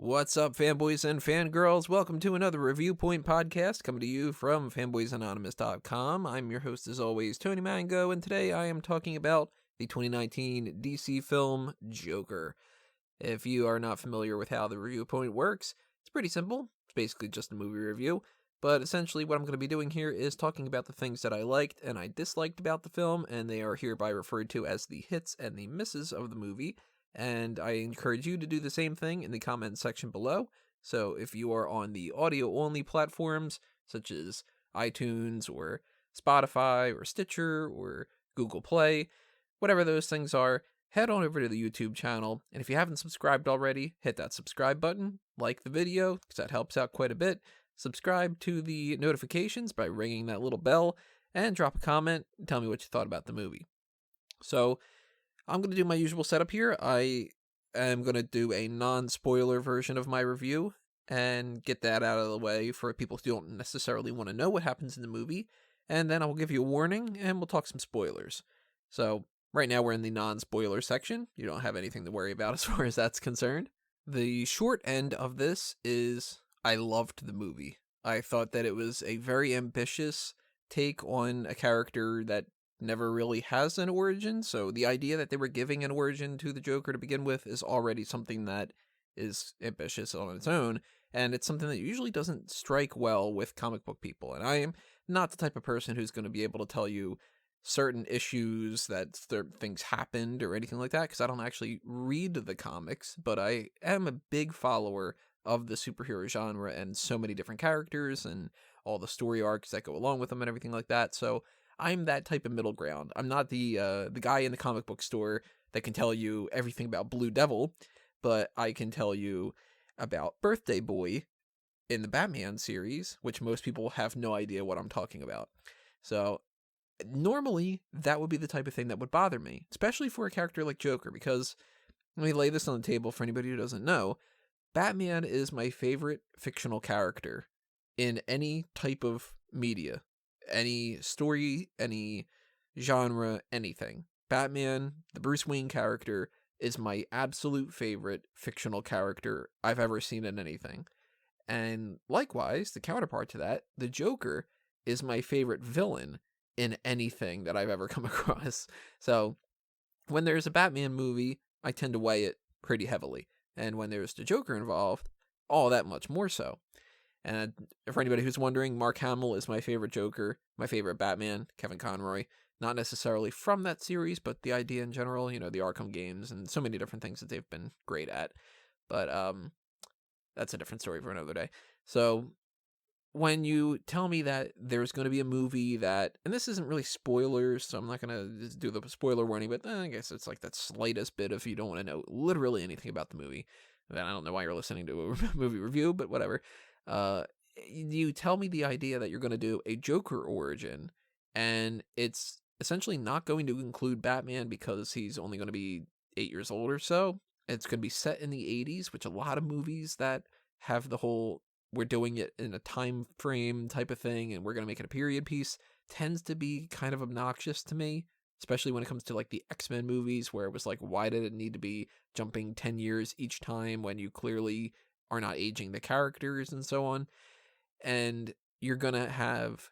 What's up, fanboys and fangirls? Welcome to another Review Point podcast coming to you from fanboysanonymous.com. I'm your host, as always, Tony Mango, and today I am talking about the 2019 DC film Joker. If you are not familiar with how the Review Point works, it's pretty simple. It's basically just a movie review, but essentially what I'm going to be doing here is talking about the things that I liked and I disliked about the film, and they are hereby referred to as the hits and the misses of the movie. And I encourage you to do the same thing in the comment section below. So if you are on the audio-only platforms, such as iTunes or Spotify or Stitcher or Google Play, whatever those things are, head on over to the YouTube channel. And if you haven't subscribed already, hit that subscribe button, like the video, because that helps out quite a bit. Subscribe to the notifications by ringing that little bell, and drop a comment and tell me what you thought about the movie. So I'm going to do my usual setup here. I am going to do a non-spoiler version of my review and get that out of the way for people who don't necessarily want to know what happens in the movie. And then I will give you a warning and we'll talk some spoilers. So right now we're in the non-spoiler section. You don't have anything to worry about as far as that's concerned. The short end of this is I loved the movie. I thought that it was a very ambitious take on a character that never really has an origin, so the idea that they were giving an origin to the Joker to begin with is already something that is ambitious on its own, and it's something that usually doesn't strike well with comic book people. And I am not the type of person who's going to be able to tell you certain issues that things happened or anything like that, because I don't actually read the comics, but I am a big follower of the superhero genre and so many different characters and all the story arcs that go along with them and everything like that. So I'm that type of middle ground. I'm not the guy in the comic book store that can tell you everything about Blue Devil, but I can tell you about Birthday Boy in the Batman series, which most people have no idea what I'm talking about. So normally that would be the type of thing that would bother me, especially for a character like Joker, because let me lay this on the table for anybody who doesn't know. Batman is my favorite fictional character in any type of media. Any story, any genre, anything. Batman, the Bruce Wayne character, is my absolute favorite fictional character I've ever seen in anything. And likewise, the counterpart to that, the Joker, is my favorite villain in anything that I've ever come across. So when there's a Batman movie, I tend to weigh it pretty heavily. And when there's the Joker involved, all that much more so. And for anybody who's wondering, Mark Hamill is my favorite Joker, my favorite Batman, Kevin Conroy. Not necessarily from that series, but the idea in general, the Arkham games and so many different things that they've been great at. But that's a different story for another day. So when you tell me that there's going to be a movie that, and this isn't really spoilers, so I'm not going to do the spoiler warning, but I guess it's like that slightest bit if you don't want to know literally anything about the movie. Then I don't know why you're listening to a movie review, but whatever. You tell me the idea that you're going to do a Joker origin, and it's essentially not going to include Batman because he's only going to be 8 years old or so. It's going to be set in the 80s, which a lot of movies that have the whole we're doing it in a time frame type of thing and we're going to make it a period piece tends to be kind of obnoxious to me, especially when it comes to like the X-Men movies where it was like, why did it need to be jumping 10 years each time when you clearly are not aging the characters and so on. And you're going to have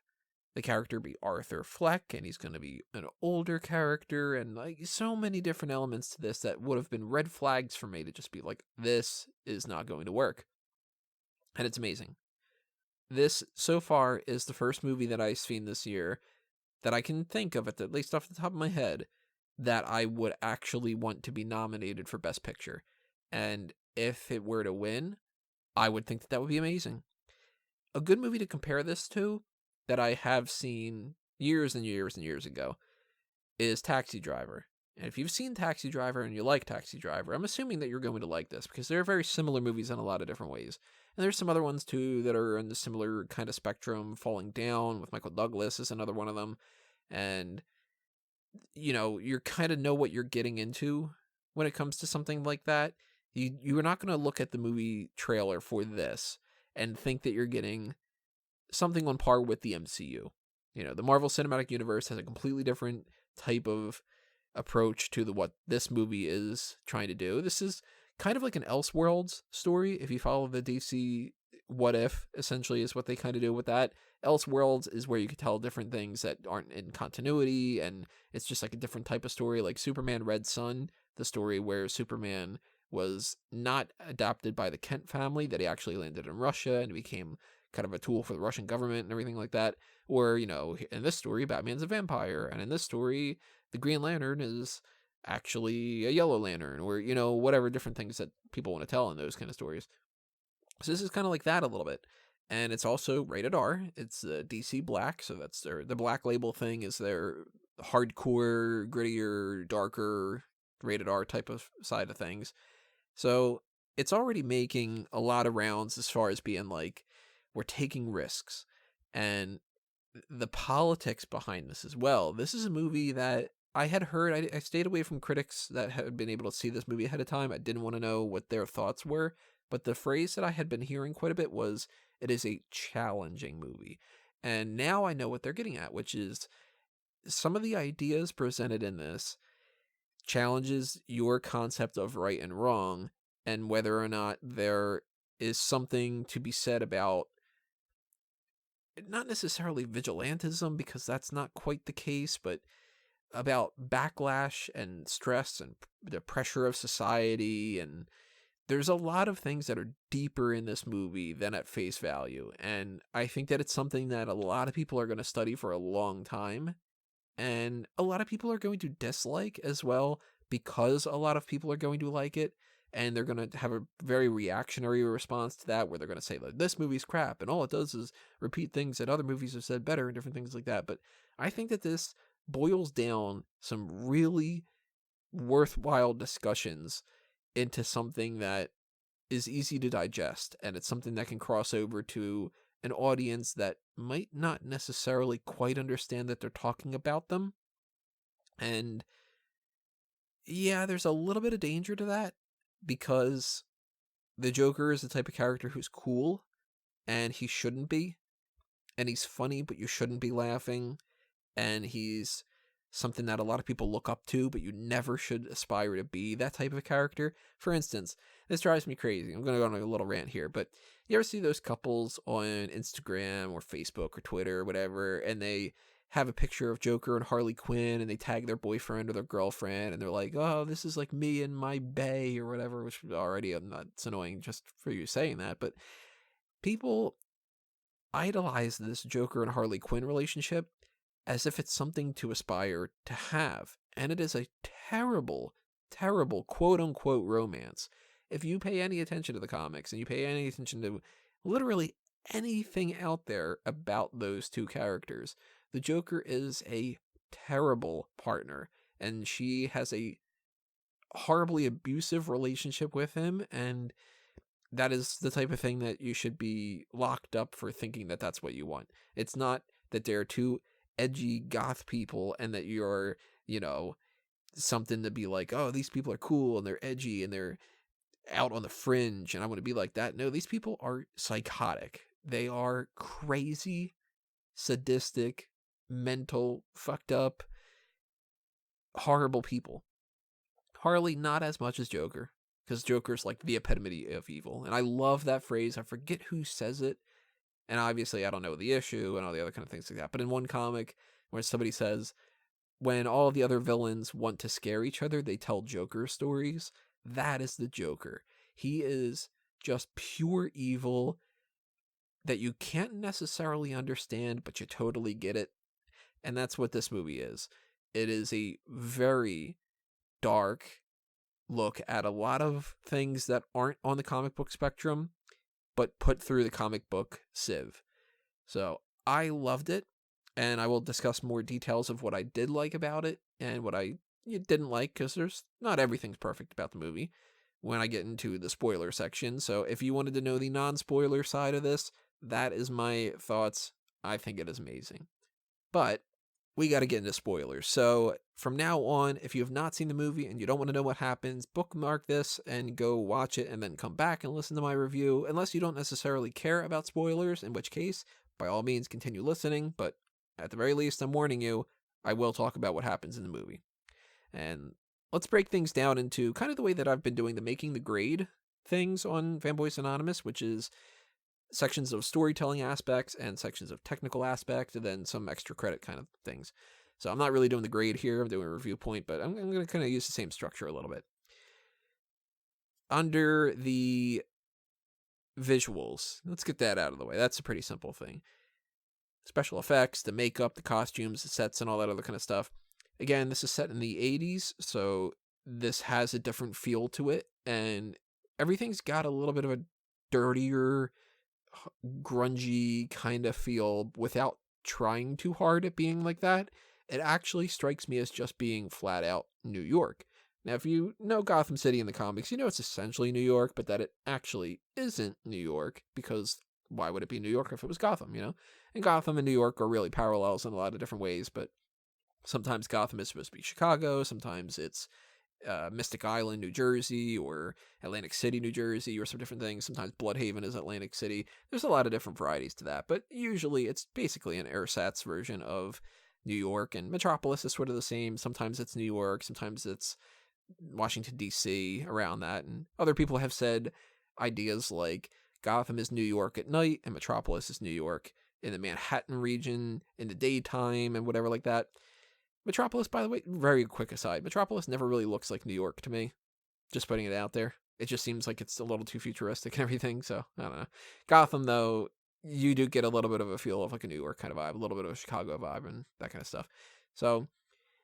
the character be Arthur Fleck, and he's going to be an older character, and like so many different elements to this that would have been red flags for me to just be like, this is not going to work. And it's amazing. This, so far, is the first movie that I've seen this year that I can think of, at least off the top of my head, that I would actually want to be nominated for Best Picture. And if it were to win, I would think that would be amazing. A good movie to compare this to that I have seen years and years and years ago is Taxi Driver. And if you've seen Taxi Driver and you like Taxi Driver, I'm assuming that you're going to like this because they're very similar movies in a lot of different ways. And there's some other ones too that are in the similar kind of spectrum. Falling Down with Michael Douglas is another one of them. And, you kind of know what you're getting into when it comes to something like that. You are not going to look at the movie trailer for this and think that you're getting something on par with the MCU. The Marvel Cinematic Universe has a completely different type of approach to what this movie is trying to do. This is kind of like an Elseworlds story. If you follow the DC What If, essentially is what they kind of do with that. Elseworlds is where you can tell different things that aren't in continuity, and it's just like a different type of story, like Superman Red Sun, the story where Superman was not adopted by the Kent family, that he actually landed in Russia and became kind of a tool for the Russian government and everything like that. Or, you know, in this story, Batman's a vampire, and in this story, the Green Lantern is actually a Yellow Lantern, or, you know, whatever different things that people want to tell in those kind of stories. So this is kind of like that a little bit. And it's also rated R. It's DC Black, so that's the Black Label thing is their hardcore, grittier, darker, rated R type of side of things. So it's already making a lot of rounds as far as being like, we're taking risks. And the politics behind this as well. This is a movie that I had heard, I stayed away from critics that had been able to see this movie ahead of time. I didn't want to know what their thoughts were. But the phrase that I had been hearing quite a bit was, it is a challenging movie. And now I know what they're getting at, which is some of the ideas presented in this challenges your concept of right and wrong, and whether or not there is something to be said about not necessarily vigilantism, because that's not quite the case, but about backlash and stress and the pressure of society. And there's a lot of things that are deeper in this movie than at face value. And I think that it's something that a lot of people are going to study for a long time. And a lot of people are going to dislike as well, because a lot of people are going to like it. And they're going to have a very reactionary response to that, where they're going to say, like, this movie's crap, and all it does is repeat things that other movies have said better and different things like that. But I think that this boils down some really worthwhile discussions into something that is easy to digest, and it's something that can cross over to an audience that might not necessarily quite understand that they're talking about them. And yeah, there's a little bit of danger to that, because the Joker is the type of character who's cool, and he shouldn't be. And he's funny, but you shouldn't be laughing. And he's something that a lot of people look up to, but you never should aspire to be that type of character. For instance, this drives me crazy. I'm going to go on a little rant here, but you ever see those couples on Instagram or Facebook or Twitter or whatever, and they have a picture of Joker and Harley Quinn, and they tag their boyfriend or their girlfriend, and they're like, oh, this is like me and my bae or whatever, which already, it's annoying just for you saying that, but people idolize this Joker and Harley Quinn relationship as if it's something to aspire to have. And it is a terrible, terrible quote-unquote romance. If you pay any attention to the comics, and you pay any attention to literally anything out there about those two characters, the Joker is a terrible partner, and she has a horribly abusive relationship with him, and that is the type of thing that you should be locked up for, thinking that that's what you want. It's not that they're two edgy goth people and that you're, you know, something to be like, oh, these people are cool and they're edgy and they're out on the fringe and I want to be like that. No, these people are psychotic. They are crazy, sadistic, mental, fucked up, horrible people. Harley, not as much as Joker, because Joker's like the epitome of evil. And I love that phrase. I forget who says it. And obviously, I don't know the issue and all the other kind of things like that. But in one comic where somebody says, when all the other villains want to scare each other, they tell Joker stories. That is the Joker. He is just pure evil that you can't necessarily understand, but you totally get it. And that's what this movie is. It is a very dark look at a lot of things that aren't on the comic book spectrum, but put through the comic book sieve. So I loved it, and I will discuss more details of what I did like about it and what I didn't like, because there's not everything's perfect about the movie when I get into the spoiler section. So if you wanted to know the non-spoiler side of this, that is my thoughts. I think it is amazing. But we got to get into spoilers. So from now on, if you have not seen the movie and you don't want to know what happens, bookmark this and go watch it and then come back and listen to my review, unless you don't necessarily care about spoilers, in which case, by all means, continue listening. But at the very least, I'm warning you, I will talk about what happens in the movie. And let's break things down into kind of the way that I've been doing the making the grade things on Fanboys Anonymous, which is sections of storytelling aspects and sections of technical aspect, and then some extra credit kind of things. So I'm not really doing the grade here. I'm doing a review point, but I'm going to kind of use the same structure a little bit. Under the visuals, let's get that out of the way. That's a pretty simple thing. Special effects, the makeup, the costumes, the sets, and all that other kind of stuff. Again, this is set in the 80s, so this has a different feel to it, and everything's got a little bit of a dirtier, grungy kind of feel without trying too hard at being like that. It actually strikes me as just being flat out New York. Now, if you know Gotham City in the comics, you know it's essentially New York, but that it actually isn't New York, because why would it be New York if it was Gotham, you know? And Gotham and New York are really parallels in a lot of different ways, but sometimes Gotham is supposed to be Chicago, sometimes it's Mystic Island, New Jersey, or Atlantic City, New Jersey, or some different things. Sometimes Bloodhaven is Atlantic City. There's a lot of different varieties to that, but usually it's basically an ersatz version of New York, and Metropolis is sort of the same. Sometimes it's New York, sometimes it's Washington, D.C., around that, and other people have said ideas like Gotham is New York at night, and Metropolis is New York in the Manhattan region in the daytime, and whatever like that. Metropolis, by the way, very quick aside, Metropolis never really looks like New York to me. Just putting it out there. It just seems like it's a little too futuristic and everything, so I don't know. Gotham, though, you do get a little bit of a feel of like a New York kind of vibe, a little bit of a Chicago vibe, and that kind of stuff. So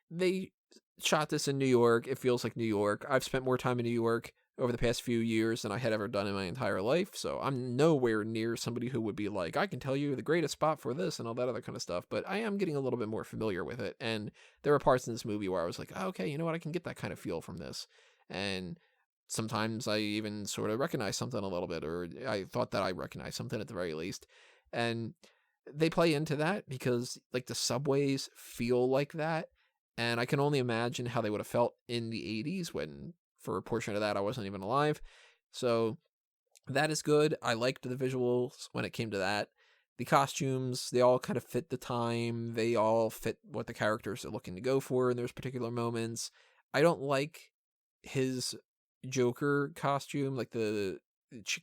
they shot this in New York. It feels like New York. I've spent more time in New York over the past few years than I had ever done in my entire life, so I'm nowhere near somebody who would be like, I can tell you the greatest spot for this and all that other kind of stuff, but I am getting a little bit more familiar with it, and there were parts in this movie where I was like, oh, okay, you know what, I can get that kind of feel from this, and sometimes I even sort of recognize something a little bit, or I thought that I recognized something at the very least, and they play into that because, like, the subways feel like that, and I can only imagine how they would have felt in the 80s when, for a portion of that, I wasn't even alive. So that is good. I liked the visuals when it came to that. The costumes, they all kind of fit the time. They all fit what the characters are looking to go for in those particular moments. I don't like his Joker costume, like the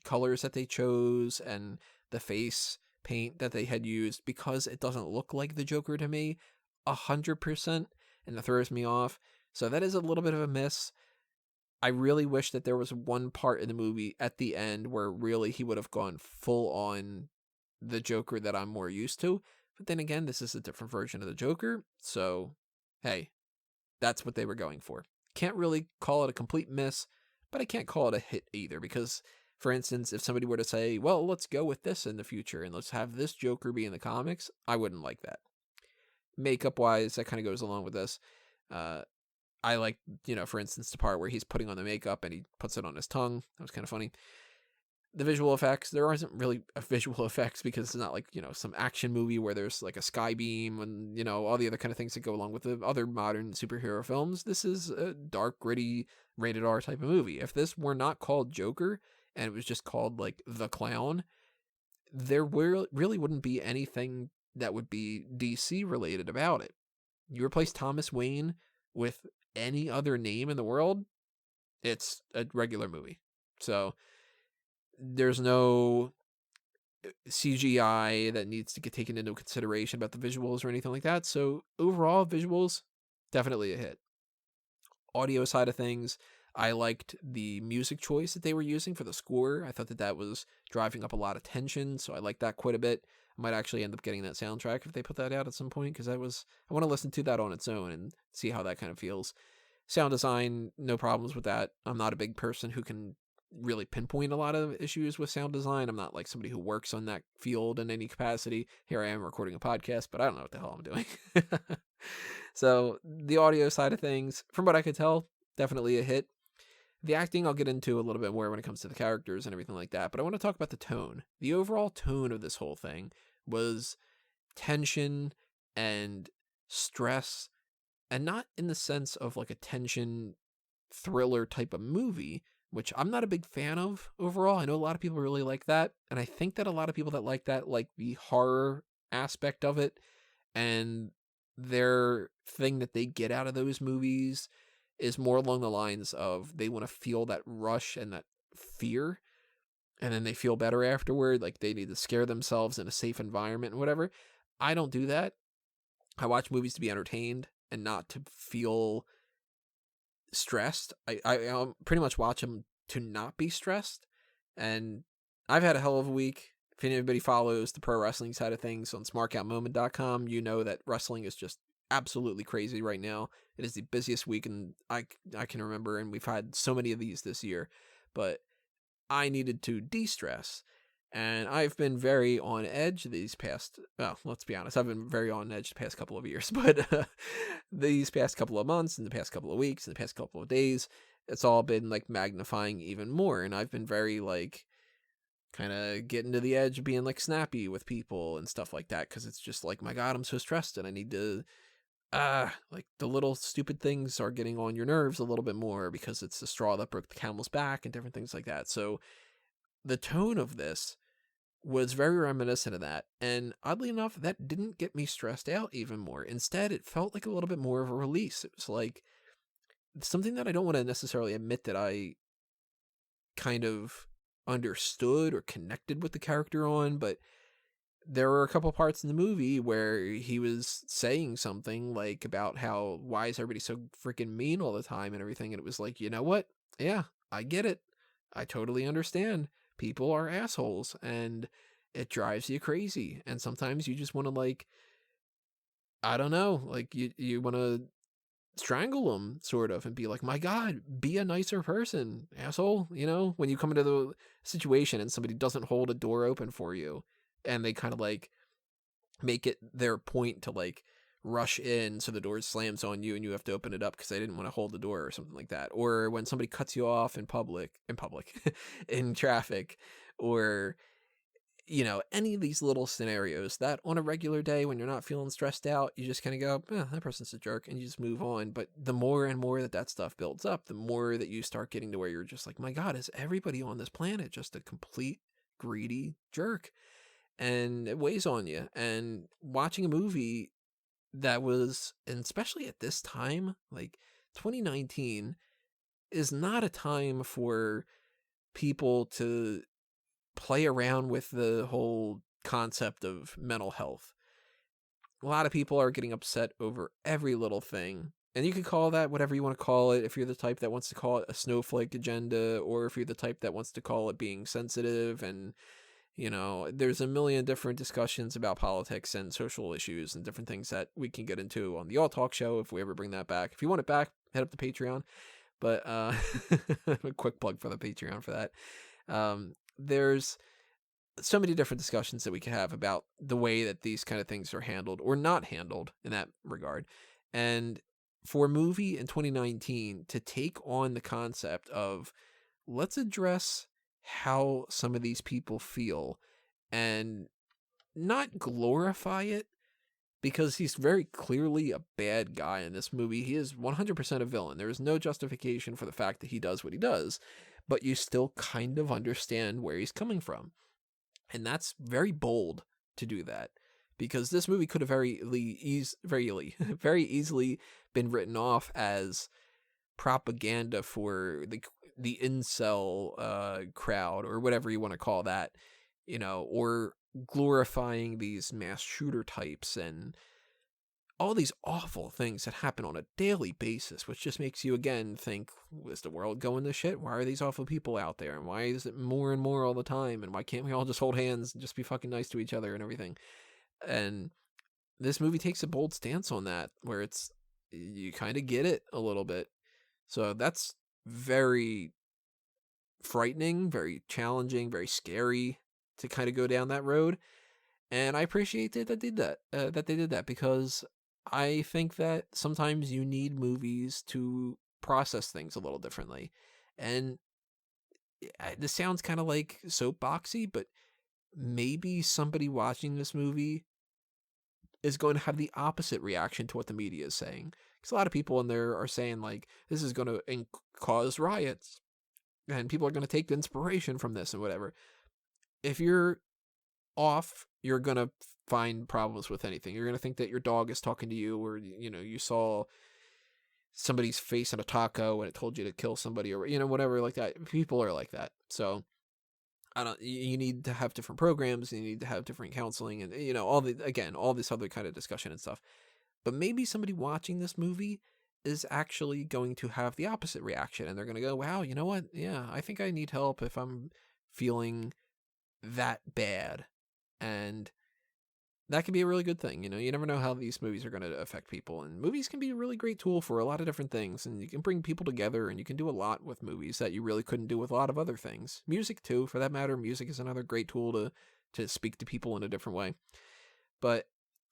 colors that they chose and the face paint that they had used, because it doesn't look like the Joker to me 100%, and that throws me off. So that is a little bit of a miss. I really wish that there was one part in the movie at the end where really he would have gone full on the Joker that I'm more used to. But then again, this is a different version of the Joker. So, hey, that's what they were going for. Can't really call it a complete miss, but I can't call it a hit either. Because, for instance, if somebody were to say, well, let's go with this in the future and let's have this Joker be in the comics, I wouldn't like that. Makeup-wise, that kind of goes along with this. I like, for instance, the part where he's putting on the makeup and he puts it on his tongue. That was kind of funny. The visual effects, there isn't really a visual effects because it's not like, some action movie where there's like a sky beam and, all the other kind of things that go along with the other modern superhero films. This is a dark, gritty, rated R type of movie. If this were not called Joker and it was just called like The Clown, there really wouldn't be anything that would be DC related about it. You replace Thomas Wayne with any other name in the world, it's a regular movie. So there's no CGI that needs to get taken into consideration about the visuals or anything like that. So overall, visuals, definitely a hit. Audio side of things, I liked the music choice that they were using for the score. I thought that was driving up a lot of tension, so I liked that quite a bit. I might actually end up getting that soundtrack if they put that out at some point, because I want to listen to that on its own and see how that kind of feels. Sound design, no problems with that. I'm not a big person who can really pinpoint a lot of issues with sound design. I'm not like somebody who works on that field in any capacity. Here I am recording a podcast, but I don't know what the hell I'm doing. So the audio side of things, from what I could tell, definitely a hit. The acting I'll get into a little bit more when it comes to the characters and everything like that, but I want to talk about the tone. The overall tone of this whole thing was tension and stress, and not in the sense of like a tension thriller type of movie, which I'm not a big fan of overall. I know a lot of people really like that, and I think that a lot of people that like that like the horror aspect of it, and their thing that they get out of those movies is more along the lines of they want to feel that rush and that fear, and then they feel better afterward. Like they need to scare themselves in a safe environment and whatever. I don't do that. I watch movies to be entertained and not to feel stressed. I pretty much watch them to not be stressed. And I've had a hell of a week. If anybody follows the pro wrestling side of things on smarkoutmoment.com, you know that wrestling is just absolutely crazy right now. It is the busiest week I can remember, and we've had so many of these this year. But I needed to de-stress, and I've been very on edge these past, well, let's be honest, I've been very on edge the past couple of years, but these past couple of months and the past couple of weeks and the past couple of days, it's all been like magnifying even more. And I've been very like kind of getting to the edge of being like snappy with people and stuff like that, because it's just like, my God, I'm so stressed and I need to like the little stupid things are getting on your nerves a little bit more because it's the straw that broke the camel's back and different things like that. So the tone of this was very reminiscent of that. And oddly enough, that didn't get me stressed out even more. Instead, it felt like a little bit more of a release. It was like something that I don't want to necessarily admit that I kind of understood or connected with the character on, but there were a couple parts in the movie where he was saying something like about how, why is everybody so freaking mean all the time and everything. And it was like, you know what? Yeah, I get it. I totally understand. People are assholes and it drives you crazy. And sometimes you just want to like, I don't know, like you want to strangle them sort of and be like, my God, be a nicer person, asshole. You know, when you come into the situation and somebody doesn't hold a door open for you, and they kind of like make it their point to like rush in so the door slams on you and you have to open it up because they didn't want to hold the door or something like that. Or when somebody cuts you off in public, in traffic, or, you know, any of these little scenarios that on a regular day when you're not feeling stressed out, you just kind of go, that person's a jerk, and you just move on. But the more and more that stuff builds up, the more that you start getting to where you're just like, my God, is everybody on this planet just a complete greedy jerk? And it weighs on you. And watching a movie that was, and especially at this time, like 2019 is not a time for people to play around with the whole concept of mental health. A lot of people are getting upset over every little thing. And you can call that whatever you want to call it, if you're the type that wants to call it a snowflake agenda, or if you're the type that wants to call it being sensitive. And you know, there's a million different discussions about politics and social issues and different things that we can get into on the All Talk show if we ever bring that back. If you want it back, head up to Patreon. But a quick plug for the Patreon for that. There's so many different discussions that we can have about the way that these kind of things are handled or not handled in that regard. And for a movie in 2019 to take on the concept of, let's address how some of these people feel and not glorify it, because he's very clearly a bad guy in this movie. He is 100% a villain. There is no justification for the fact that he does what he does, but you still kind of understand where he's coming from. And that's very bold to do that, because this movie could have very easily been written off as propaganda for the incel crowd, or whatever you want to call that, you know, or glorifying these mass shooter types and all these awful things that happen on a daily basis, which just makes you again think, is the world going to shit? Why are these awful people out there? And why is it more and more all the time? And why can't we all just hold hands and just be fucking nice to each other and everything? And this movie takes a bold stance on that, where it's, you kind of get it a little bit. So that's very frightening, very challenging, very scary to kind of go down that road. And I appreciate that they did that, because I think that sometimes you need movies to process things a little differently. And this sounds kind of like soapboxy, but maybe somebody watching this movie is going to have the opposite reaction to what the media is saying. Because a lot of people in there are saying, like, this is going to cause riots, and people are going to take the inspiration from this and whatever. If you're off, you're going to find problems with anything. You're going to think that your dog is talking to you, or, you know, you saw somebody's face in a taco and it told you to kill somebody, or, you know, whatever like that. People are like that. So you need to have different programs, you need to have different counseling, and, you know, all this other kind of discussion and stuff. But maybe somebody watching this movie is actually going to have the opposite reaction, and they're going to go, wow, you know what? Yeah, I think I need help if I'm feeling that bad. And that can be a really good thing. You know, you never know how these movies are going to affect people, and movies can be a really great tool for a lot of different things, and you can bring people together, and you can do a lot with movies that you really couldn't do with a lot of other things. Music too, for that matter. Music is another great tool to speak to people in a different way. But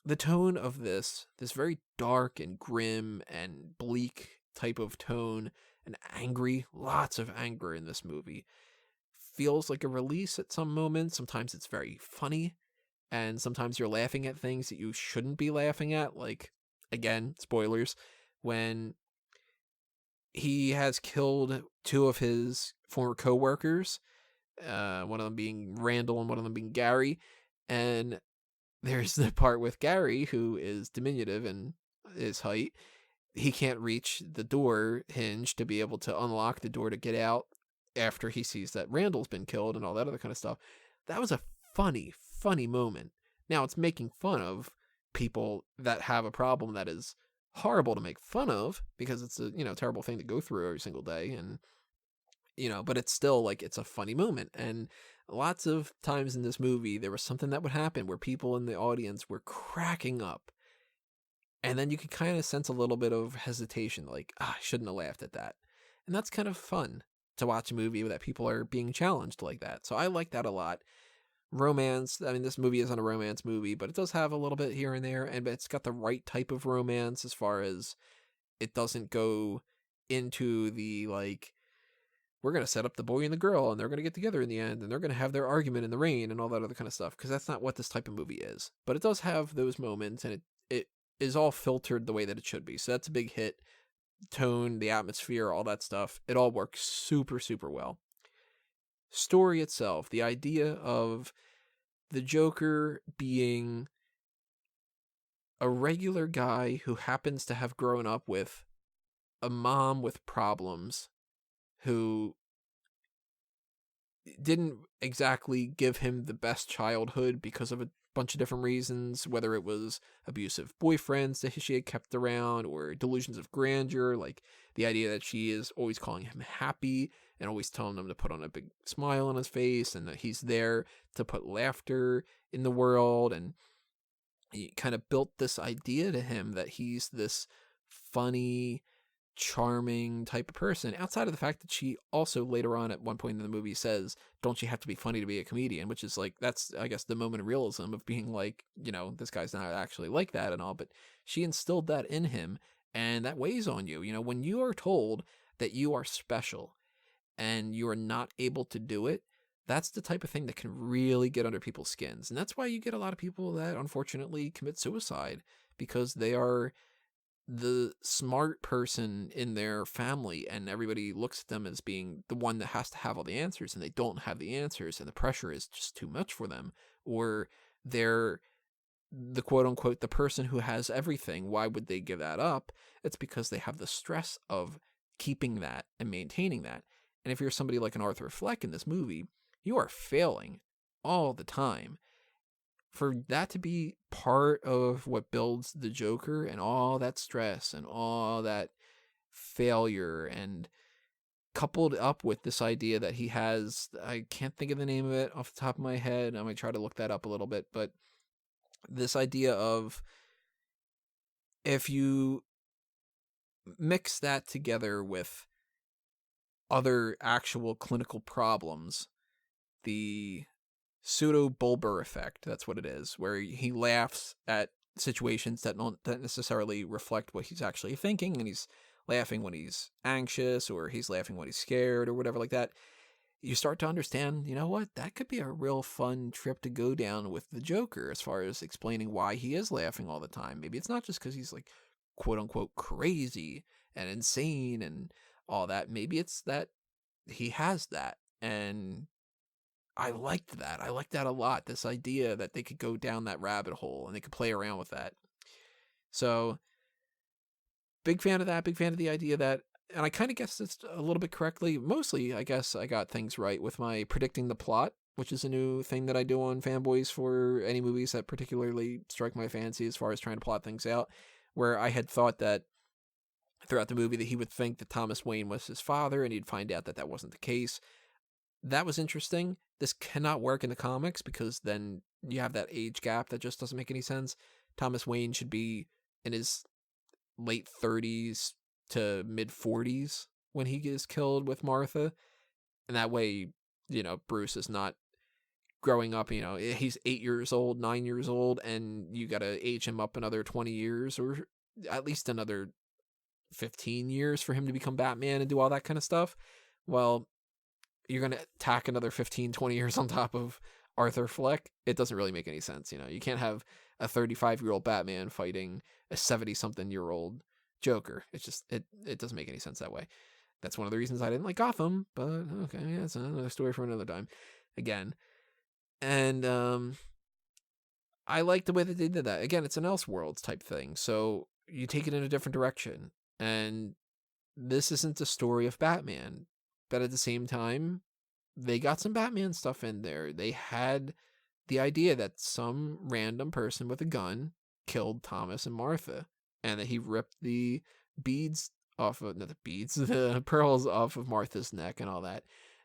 the tone of this very dark and grim and bleak type of tone, and angry, lots of anger in this movie, feels like a release at some moments. Sometimes it's very funny, and sometimes you're laughing at things that you shouldn't be laughing at. Like, again, spoilers, when he has killed two of his former co-workers, one of them being Randall and one of them being Gary, and there's the part with Gary, who is diminutive in his height. He can't reach the door hinge to be able to unlock the door to get out after he sees that Randall's been killed and all that other kind of stuff. That was a funny moment. Now, it's making fun of people that have a problem that is horrible to make fun of, because it's a, you know, terrible thing to go through every single day, and, you know, but it's still like, it's a funny moment. And lots of times in this movie, there was something that would happen where people in the audience were cracking up, and then you could kind of sense a little bit of hesitation, like, I shouldn't have laughed at that. And that's kind of fun to watch a movie that people are being challenged like that. So I like that a lot. Romance, I mean, this movie isn't a romance movie, but it does have a little bit here and there, and it's got the right type of romance, as far as it doesn't go into the, like, we're going to set up the boy and the girl, and they're going to get together in the end, and they're going to have their argument in the rain, and all that other kind of stuff, because that's not what this type of movie is. But it does have those moments, and it is all filtered the way that it should be. So that's a big hit. Tone, the atmosphere, all that stuff, it all works super, super well. Story itself, the idea of the Joker being a regular guy who happens to have grown up with a mom with problems, who didn't exactly give him the best childhood because of a bunch of different reasons, whether it was abusive boyfriends that she had kept around, or delusions of grandeur, like the idea that she is always calling him happy and always telling him to put on a big smile on his face, and that he's there to put laughter in the world. And he kind of built this idea to him that he's this funny, charming type of person, outside of the fact that she also later on at one point in the movie says, don't you have to be funny to be a comedian, which is like, that's, I guess, the moment of realism of being like, you know, this guy's not actually like that and all. But she instilled that in him, and that weighs on you. You know, when you are told that you are special and you are not able to do it, that's the type of thing that can really get under people's skins. And that's why you get a lot of people that unfortunately commit suicide, because they are the smart person in their family, and everybody looks at them as being the one that has to have all the answers, and they don't have the answers, and the pressure is just too much for them. Or they're the quote unquote the person who has everything. Why would they give that up? It's because they have the stress of keeping that and maintaining that. And if you're somebody like an Arthur Fleck in this movie, you are failing all the time. For that to be part of what builds the Joker, and all that stress and all that failure, and coupled up with this idea that he has, I can't think of the name of it off the top of my head, I might try to look that up a little bit, but this idea of, if you mix that together with other actual clinical problems, the pseudo-Bulber effect, that's what it is, where he laughs at situations that don't necessarily reflect what he's actually thinking, and he's laughing when he's anxious, or he's laughing when he's scared, or whatever like that. You start to understand, you know what, that could be a real fun trip to go down with the Joker, as far as explaining why he is laughing all the time. Maybe it's not just because he's like quote-unquote crazy and insane and all that. Maybe it's that he has that, and I liked that. I liked that a lot. This idea that they could go down that rabbit hole and they could play around with that. So big fan of that. Big fan of the idea that, and I kind of guessed this a little bit correctly. Mostly, I guess I got things right with my predicting the plot, which is a new thing that I do on Fanboys for any movies that particularly strike my fancy as far as trying to plot things out, where I had thought that throughout the movie that he would think that Thomas Wayne was his father, and he'd find out that that wasn't the case. That was interesting. This cannot work in the comics because then you have that age gap that just doesn't make any sense. Thomas Wayne should be in his late 30s to mid 40s when he gets killed with Martha. And that way, Bruce is not growing up, he's 8 years old, 9 years old, and you got to age him up another 20 years or at least another 15 years for him to become Batman and do all that kind of stuff. Well, you're going to tack another 15, 20 years on top of Arthur Fleck. It doesn't really make any sense. You can't have a 35-year-old Batman fighting a 70-something-year-old Joker. It's just, it doesn't make any sense that way. That's one of the reasons I didn't like Gotham, but okay, yeah, it's another story for another time. Again. And I like the way that they did that. Again, it's an Elseworlds type thing, so you take it in a different direction. And this isn't the story of Batman, but at the same time, they got some Batman stuff in there. They had the idea that some random person with a gun killed Thomas and Martha, and that he ripped the beads off of, not the beads, the pearls off of Martha's neck and all that.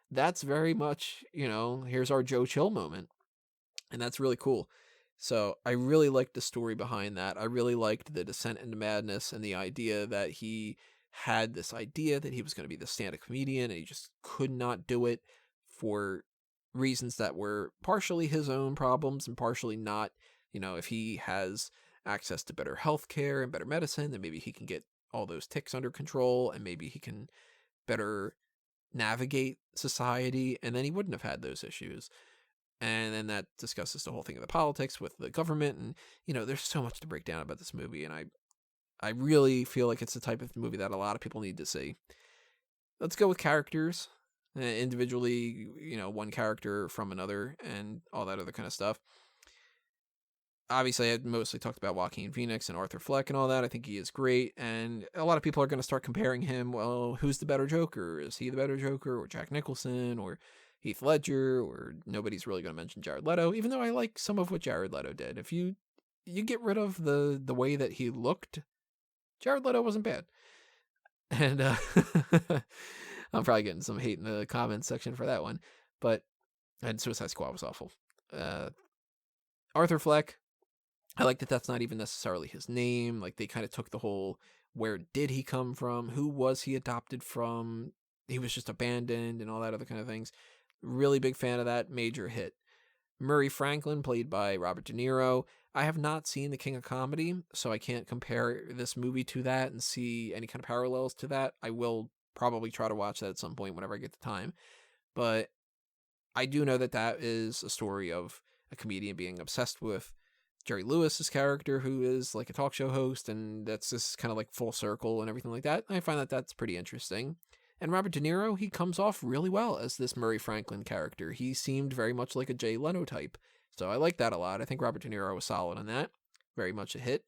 That's very much, here's our Joe Chill moment. And that's really cool. So I really liked the story behind that. I really liked the descent into madness and the idea that he had this idea that he was going to be the stand-up comedian and he just could not do it for reasons that were partially his own problems and partially not. If he has access to better health care and better medicine, then maybe he can get all those tics under control and maybe he can better navigate society, and then he wouldn't have had those issues. And then that discusses the whole thing of the politics with the government, and there's so much to break down about this movie, and I really feel like it's the type of movie that a lot of people need to see. Let's go with characters individually, one character from another and all that other kind of stuff. Obviously, I mostly talked about Joaquin Phoenix and Arthur Fleck and all that. I think he is great, and a lot of people are going to start comparing him. Well, who's the better Joker? Is he the better Joker, or Jack Nicholson, or Heath Ledger, or nobody's really going to mention Jared Leto, even though I like some of what Jared Leto did. If you get rid of the way that he looked, Jared Leto wasn't bad. And I'm probably getting some hate in the comments section for that one, and Suicide Squad was awful. Arthur Fleck, I like that that's not even necessarily his name. Like, they kind of took the whole, where did he come from? Who was he adopted from? He was just abandoned and all that other kind of things. Really big fan of that. Major hit. Murray Franklin, played by Robert De Niro. I have not seen The King of Comedy, so I can't compare this movie to that and see any kind of parallels to that. I will probably try to watch that at some point whenever I get the time. But I do know that that is a story of a comedian being obsessed with Jerry Lewis's character, who is like a talk show host, and that's just kind of like full circle and everything like that. I find that that's pretty interesting. And Robert De Niro, he comes off really well as this Murray Franklin character. He seemed very much like a Jay Leno type. So I like that a lot. I think Robert De Niro was solid on that. Very much a hit.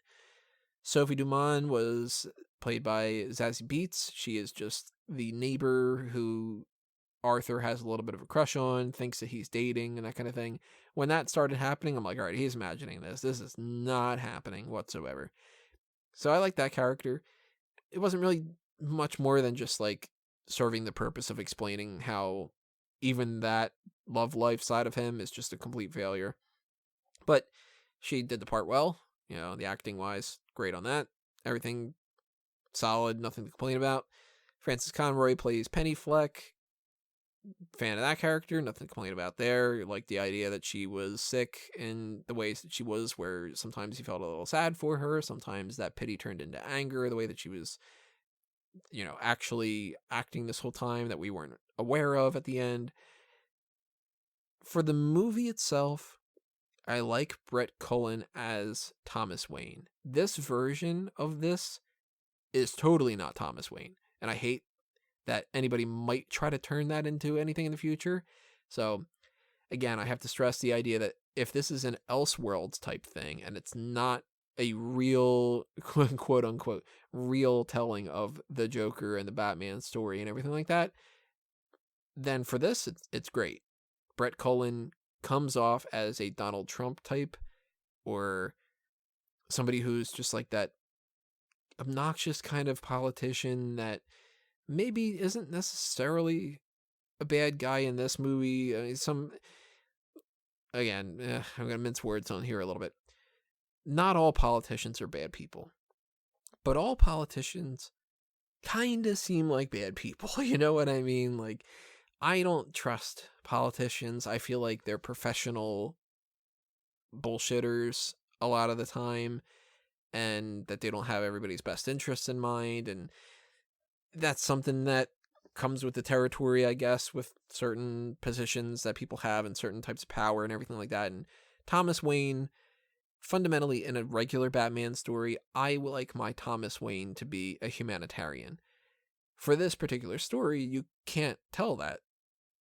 Sophie Dumond was played by Zazie Beetz. She is just the neighbor who Arthur has a little bit of a crush on, thinks that he's dating and that kind of thing. When that started happening, I'm like, all right, he's imagining this. This is not happening whatsoever. So I like that character. It wasn't really much more than just like serving the purpose of explaining how even that love life side of him is just a complete failure. But she did the part well, the acting wise, great on that. Everything solid, nothing to complain about. Frances Conroy plays Penny Fleck. Fan of that character, nothing to complain about there. Like the idea that she was sick in the ways that she was, where sometimes you felt a little sad for her, sometimes that pity turned into anger, the way that she was actually acting this whole time that we weren't aware of at the end. For the movie itself, I like Brett Cullen as Thomas Wayne. This version of this is totally not Thomas Wayne, and I hate that anybody might try to turn that into anything in the future. So, again, I have to stress the idea that if this is an Elseworlds type thing, and it's not a real, quote unquote, real telling of the Joker and the Batman story and everything like that, then for this, it's great. Brett Cullen comes off as a Donald Trump type, or somebody who's just like that obnoxious kind of politician that maybe isn't necessarily a bad guy in this movie. I mean, I'm going to mince words on here a little bit. Not all politicians are bad people, but all politicians kind of seem like bad people. You know what I mean? Like, I don't trust politicians. I feel like they're professional bullshitters a lot of the time, and that they don't have everybody's best interests in mind. And that's something that comes with the territory, I guess, with certain positions that people have and certain types of power and everything like that. And Thomas Wayne, fundamentally, in a regular Batman story, I would like my Thomas Wayne to be a humanitarian. For this particular story, you can't tell that,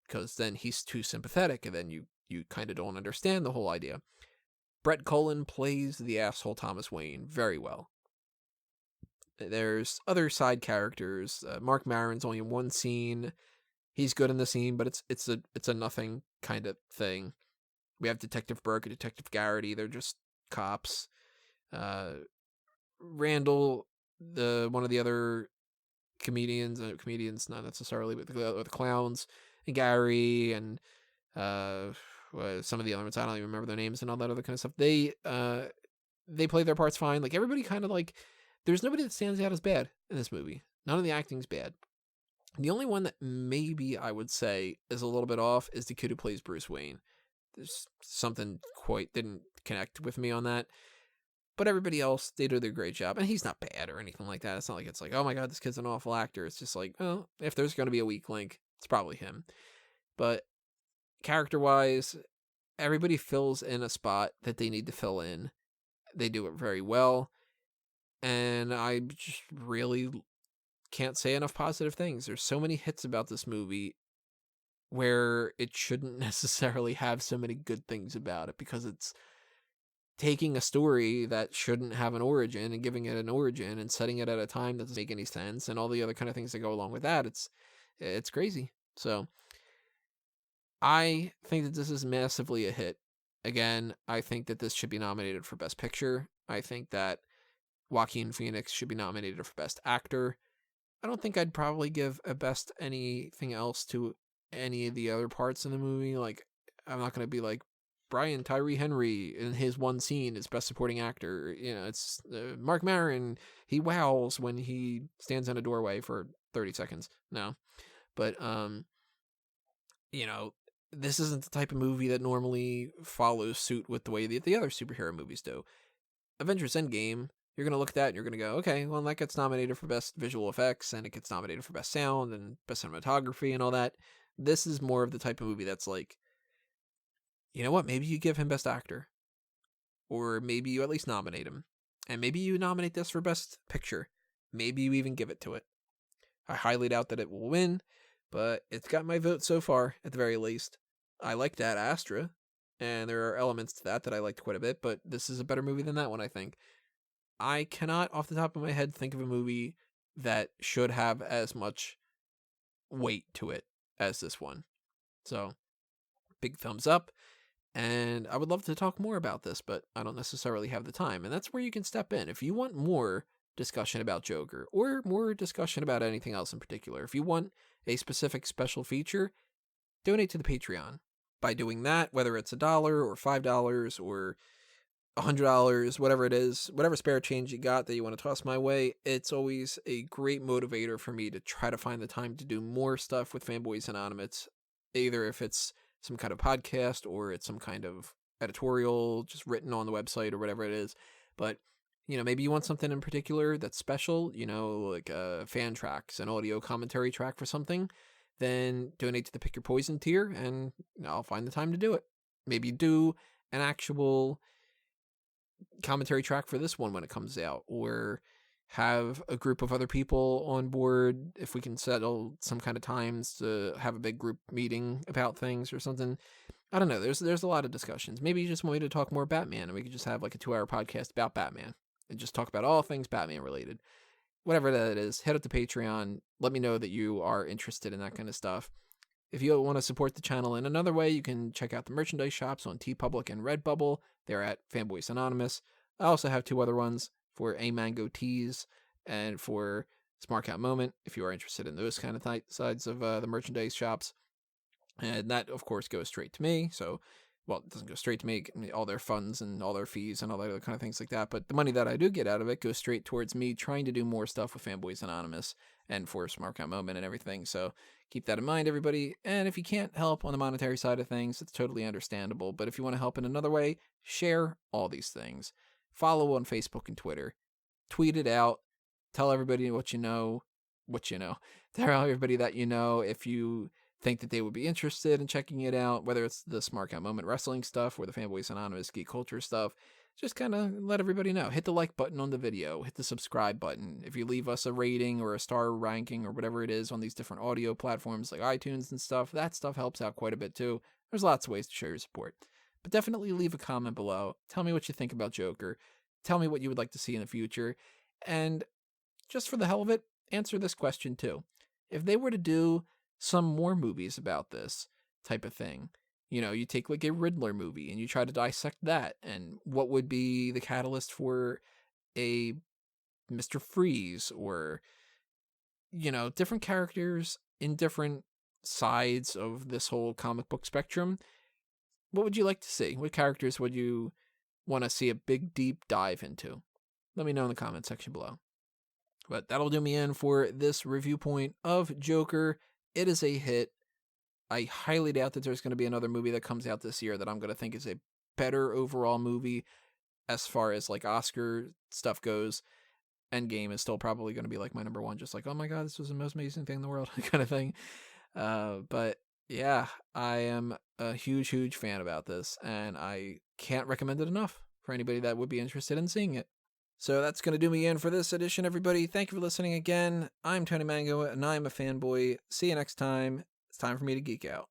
because then he's too sympathetic, and then you kind of don't understand the whole idea. Brett Cullen plays the asshole Thomas Wayne very well. There's other side characters. Marc Maron's only in one scene. He's good in the scene, but it's a nothing kind of thing. We have Detective Burke and Detective Garrity. They're just cops. Randall, one of the other comedians not necessarily, but the clowns, and Gary, and some of the other ones, I don't even remember their names and all that other kind of stuff. They play their parts fine. Like, everybody kind of like, there's nobody that stands out as bad in this movie. None of the acting's bad. The only one that maybe I would say is a little bit off is the kid who plays Bruce Wayne. There's something didn't connect with me on that. But everybody else, they do their great job. And he's not bad or anything like that. It's not like it's like, oh my God, this kid's an awful actor. It's just like, well, if there's going to be a weak link, it's probably him. But character-wise, everybody fills in a spot that they need to fill in. They do it very well. And I just really can't say enough positive things. There's so many hits about this movie where it shouldn't necessarily have so many good things about it, because it's taking a story that shouldn't have an origin and giving it an origin and setting it at a time that doesn't make any sense, and all the other kind of things that go along with that. It's crazy. So I think that this is massively a hit. Again, I think that this should be nominated for Best Picture. I think that Joaquin Phoenix should be nominated for Best Actor. I don't think I'd probably give a Best anything else to any of the other parts in the movie. Like, I'm not going to be like, Brian Tyree Henry in his one scene is Best Supporting Actor. You know, it's Marc Maron. He wows when he stands in a doorway for 30 seconds. No. But, you know, this isn't the type of movie that normally follows suit with the way that the other superhero movies do. Avengers Endgame, you're going to look at that and you're going to go, okay, well, that gets nominated for Best Visual Effects, and it gets nominated for Best Sound and Best Cinematography and all that. This is more of the type of movie that's like, you know what, maybe you give him Best Actor. Or maybe you at least nominate him. And maybe you nominate this for Best Picture. Maybe you even give it to it. I highly doubt that it will win, but it's got my vote so far, at the very least. I liked Ad Astra, and there are elements to that I liked quite a bit, but this is a better movie than that one, I think. I cannot, off the top of my head, think of a movie that should have as much weight to it as this one. So, big thumbs up. And I would love to talk more about this, but I don't necessarily have the time. And that's where you can step in. If you want more discussion about Joker, or more discussion about anything else in particular, if you want a specific special feature, donate to the Patreon. By doing that, whether it's $1 or $5 or $100, whatever it is, whatever spare change you got that you want to toss my way, it's always a great motivator for me to try to find the time to do more stuff with Fanboys Anonymous, either if it's some kind of podcast or it's some kind of editorial just written on the website or whatever it is. But, you know, maybe you want something in particular that's special, you know, like fan tracks, an audio commentary track for something, then donate to the Pick Your Poison tier and I'll find the time to do it. Maybe do an actual commentary track for this one when it comes out, or have a group of other people on board if we can settle some kind of times to have a big group meeting about things or something. I don't know. There's a lot of discussions. Maybe you just want me to talk more Batman and we could just have like a 2-hour podcast about Batman. and just talk about all things Batman related. Whatever that is, head up to Patreon. Let me know that you are interested in that kind of stuff. If you want to support the channel in another way, you can check out the merchandise shops on TeePublic and Redbubble. They're at Fanboys Anonymous. I also have 2 other ones for A Mango Tees and for Smart Out Moment, if you are interested in those kind of sides of the merchandise shops. And that, of course, goes straight to me. So, well, it doesn't go straight to me, all their funds and all their fees and all that other kind of things like that. But the money that I do get out of it goes straight towards me trying to do more stuff with Fanboys Anonymous and for Smart Out Moment and everything. So keep that in mind, everybody. And if you can't help on the monetary side of things, it's totally understandable. But if you want to help in another way, share all these things. Follow on Facebook and Twitter. Tweet it out. Tell everybody what you know. Tell everybody that you know if you think that they would be interested in checking it out, whether it's the Smart Out Moment wrestling stuff or the Fanboys Anonymous geek culture stuff. Just kind of let everybody know. Hit the like button on the video. Hit the subscribe button. If you leave us a rating or a star ranking or whatever it is on these different audio platforms like iTunes and stuff, that stuff helps out quite a bit too. There's lots of ways to show your support. But definitely leave a comment below. Tell me what you think about Joker. Tell me what you would like to see in the future. And just for the hell of it, answer this question too. If they were to do some more movies about this type of thing, you take like a Riddler movie and you try to dissect that, and what would be the catalyst for a Mr. Freeze, or, different characters in different sides of this whole comic book spectrum. What would you like to see? What characters would you want to see a big deep dive into? Let me know in the comment section below. But that'll do me in for this review point of Joker. It is a hit. I highly doubt that there's going to be another movie that comes out this year that I'm going to think is a better overall movie as far as like Oscar stuff goes. Endgame is still probably going to be like my number one, just like, oh my god, this was the most amazing thing in the world kind of thing. But yeah, I am a huge fan about this, and I can't recommend it enough for anybody that would be interested in seeing it. So that's going to do me in for this edition, everybody. Thank you for listening again. I'm Tony Mango, and I'm a fanboy. See you next time. It's time for me to geek out.